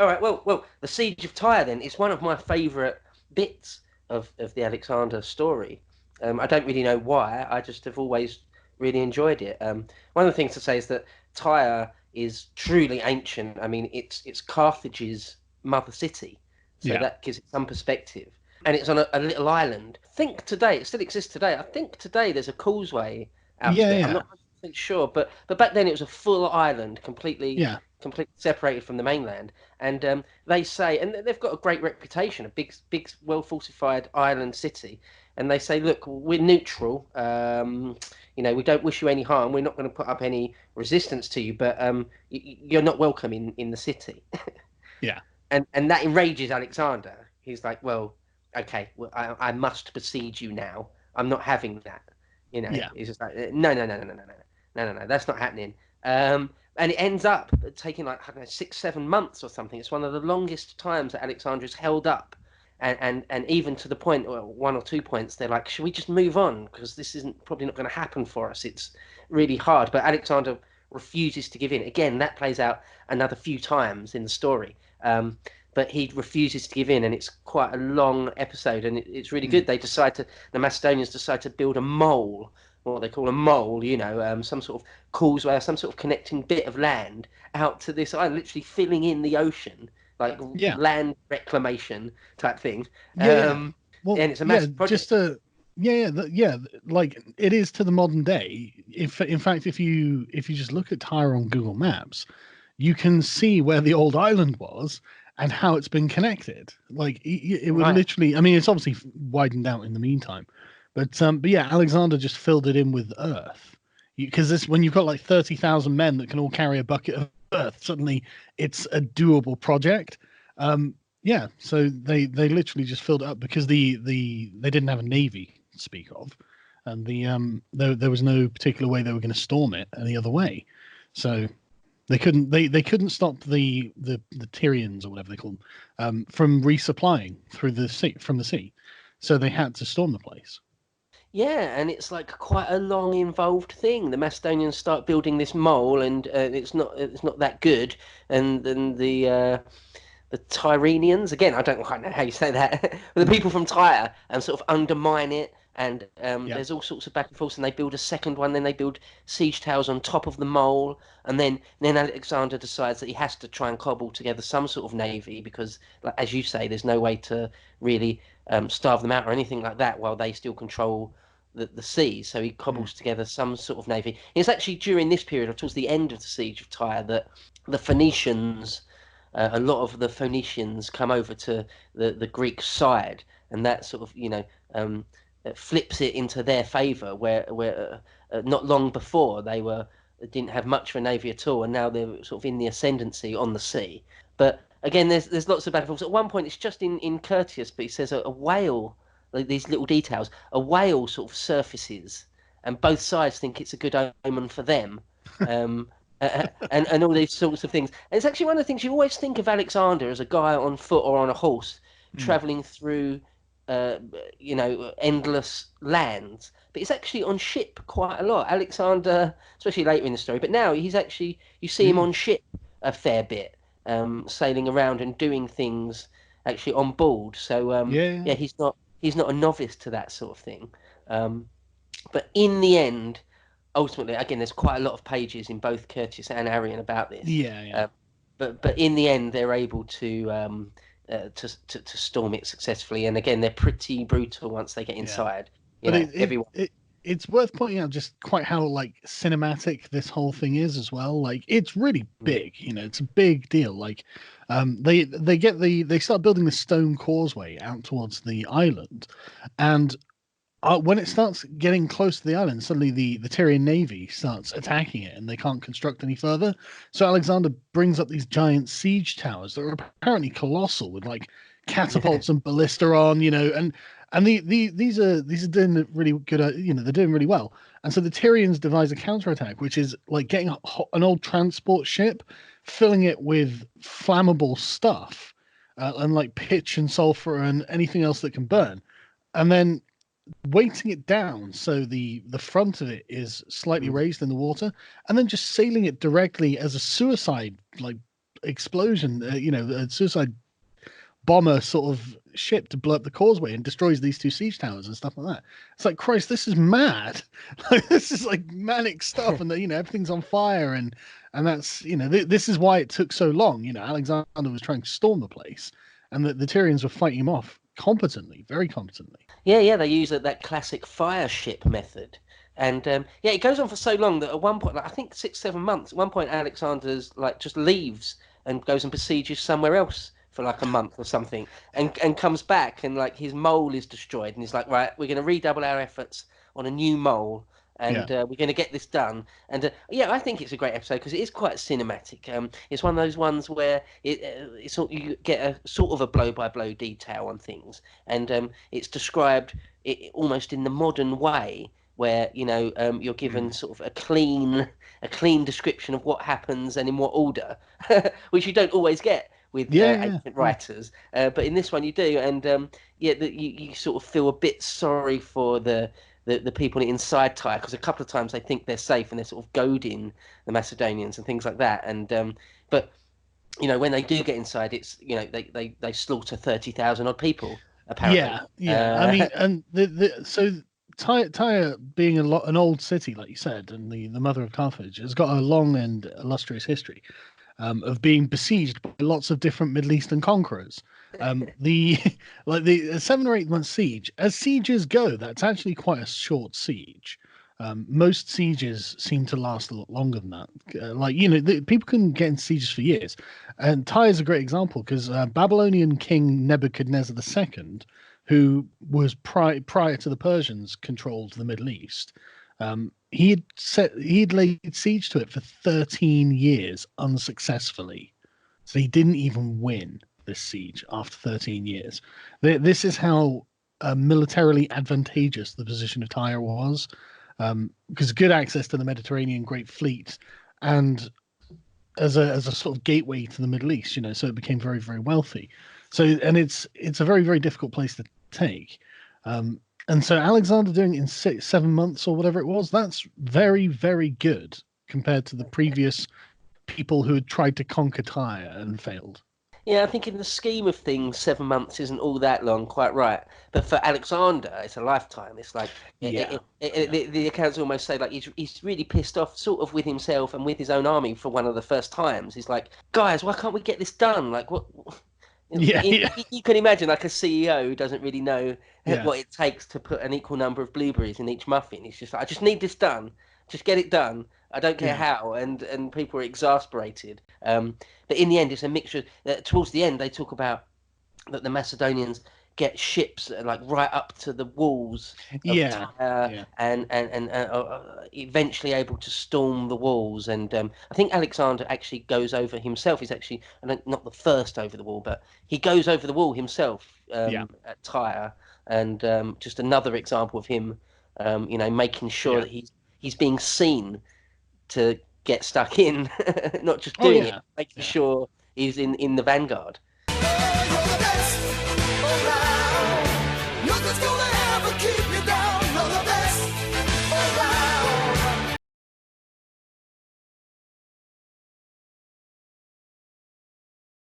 All right. Well, the Siege of Tyre then is one of my favourite bits of the Alexander story. I don't really know why. I just have always really enjoyed it. One of the things to say is that Tyre is truly ancient. I mean, it's Carthage's mother city, so Yeah, that gives it some perspective. And it's on a little island. I think today it still exists today. I think today there's a causeway out to it. I'm yeah, not 100% sure, but back then it was a full island, yeah, completely separated from the mainland. And they say, and they've got a great reputation, a big, well fortified island city. And they say, look, we're neutral. We don't wish you any harm. We're not going to put up any resistance to you, but you're not welcome in the city. yeah, And that enrages Alexander. He's like, well, okay, well, I must besiege you now. I'm not having that. yeah. He's just like, no, no, no, no, no, no, no, no, no, no, that's not happening. And it ends up taking like, I don't know, 6, 7 months or something. It's one of the longest times that Alexander's held up. And even to the point, well, 1 or 2 points, they're like, should we just move on? Because this isn't probably not going to happen for us. It's really hard. But Alexander refuses to give in. Again, that plays out another few times in the story. But he refuses to give in, and it's quite a long episode, and it's really Mm. good. The Macedonians decide to build a mole, what they call a mole, some sort of causeway or some sort of connecting bit of land out to this island, literally filling in the ocean, like Yeah, land reclamation type thing. yeah, yeah. Well, And it's a yeah, massive project. just like it is to the modern day. If in fact, if you just look at Tyre on Google Maps, you can see where the old island was and how it's been connected. Like it would Right. literally. I mean, it's obviously widened out in the meantime, but yeah, Alexander just filled it in with earth. Because this when you've got like 30,000 men that can all carry a bucket of earth, suddenly it's a doable project. Yeah, so they literally just filled it up because they didn't have a navy to speak of, and there was no particular way they were going to storm it any other way. So they couldn't stop the Tyrians or whatever they call them from resupplying through the sea from the sea, so they had to storm the place. Yeah, and it's like quite a long involved thing. The Macedonians start building this mole, and it's not that good. And then the Tyrenians, again, I don't quite know how you say that, but the people from Tyre sort of undermine it, and Yeah, there's all sorts of back and forth, and they build a second one, then they build siege towers on top of the mole, and then Alexander decides that he has to try and cobble together some sort of navy because, like, as you say, there's no way to really starve them out or anything like that while they still control the seas. So he mm. cobbles together some sort of navy. It's actually during this period, or towards the end of the siege of Tyre, that the Phoenicians a lot of the Phoenicians come over to the Greek side, and that sort of flips it into their favour. Where not long before didn't have much of a navy at all, and now they're sort of in the ascendancy on the sea. But again, there's lots of battles. At one point, it's just in Curtius, but he says a whale. Like these little details, a whale sort of surfaces, and both sides think it's a good omen for them. Um, and all these sorts of things. And it's actually one of the things you always think of Alexander as a guy on foot or on a horse Mm. traveling through, uh, endless lands. But he's actually on ship quite a lot. Alexander, especially later in the story, but now he's actually you see him Mm. on ship a fair bit, sailing around and doing things actually on board. So Yeah, yeah, he's not a novice to that sort of thing. Um, but in the end, ultimately, again, there's quite a lot of pages in both Curtius and Arian about this. yeah, yeah, Uh, but in the end, they're able to storm it successfully. And again, they're pretty brutal once they get yeah. inside. But Everyone. it's worth pointing out just quite how like cinematic this whole thing is as well. Like it's really big, it's a big deal. Like they start building the stone causeway out towards the island, and when it starts getting close to the island, suddenly the Tyrian navy starts attacking it, and they can't construct any further. So Alexander brings up these giant siege towers that are apparently colossal, with like Yeah. catapults and ballista on, and these are doing really good. They're doing really well. And so the Tyrians devise a counterattack, which is like getting an old transport ship, filling it with flammable stuff, and like pitch and sulfur and anything else that can burn, and then weighting it down so the front of it is slightly Mm. raised in the water, and then just sailing it directly as a suicide like explosion, a suicide bomber sort of ship to blow up the causeway and destroys these two siege towers and stuff like that. It's like, Christ, this is mad. Like, this is like manic stuff, and everything's on fire, and that's this is why it took so long. Alexander was trying to storm the place, and the Tyrians were fighting him off competently, very competently. Yeah, they use that classic fire ship method. And yeah, it goes on for so long that at one point, like, I think 6, 7 months, at one point Alexander's like just leaves and goes and besieges somewhere else for like a month or something, and comes back and like his mole is destroyed, and he's like, right, we're going to redouble our efforts on a new mole, Yeah, and we're going to get this done. And yeah, I think it's a great episode because it is quite cinematic. It's one of those ones where you get a sort of a blow by blow detail on things, and it's described almost in the modern way where you're given mm. sort of a clean description of what happens and in what order, which you don't always get with Yeah, yeah, ancient yeah. writers, but in this one you do, and yeah, you sort of feel a bit sorry for the people inside Tyre, because a couple of times they think they're safe and they're sort of goading the Macedonians and things like that, and but when they do get inside, it's they slaughter 30,000 odd people apparently. Yeah, yeah. I mean, and so Tyre being an old city, like you said, and the mother of Carthage, has got a long and illustrious history of being besieged by lots of different Middle Eastern conquerors. The like the 7 or 8 month siege, as sieges go, that's actually quite a short siege. Most sieges seem to last a lot longer than that. People can get in sieges for years, and Tyre is a great example because Babylonian King Nebuchadnezzar II, who was prior to the Persians, controlled the Middle East. He'd laid siege to it for 13 years unsuccessfully. So he didn't even win this siege after 13 years. This is how militarily advantageous the position of Tyre was, because good access to the Mediterranean Great Fleet, and as a sort of gateway to the Middle East, so it became very, very wealthy. So, and it's a very, very difficult place to take. And so Alexander doing it in 7 months or whatever it was, that's very, very good compared to the previous people who had tried to conquer Tyre and failed. Yeah, I think in the scheme of things, 7 months isn't all that long, quite right. But for Alexander, it's a lifetime. It's like Yeah, yeah, the accounts almost say like he's really pissed off, sort of with himself and with his own army for one of the first times. He's like, guys, why can't we get this done? Like, what? yeah, yeah, You can imagine like a CEO who doesn't really know yeah, what it takes to put an equal number of blueberries in each muffin. He's just like, I just need this done. Just get it done. I don't care yeah, how. And people are exasperated. But in the end, it's a mixture. Towards the end, they talk about that the Macedonians get ships like right up to the walls of yeah, Tyre, yeah, and eventually able to storm the walls. And I think Alexander actually goes over himself. He's actually not the first over the wall, but he goes over the wall himself yeah, at Tyre, and just another example of him, making sure yeah. that he's being seen to get stuck in, not just Oh doing it, yeah, making yeah. sure he's in the vanguard.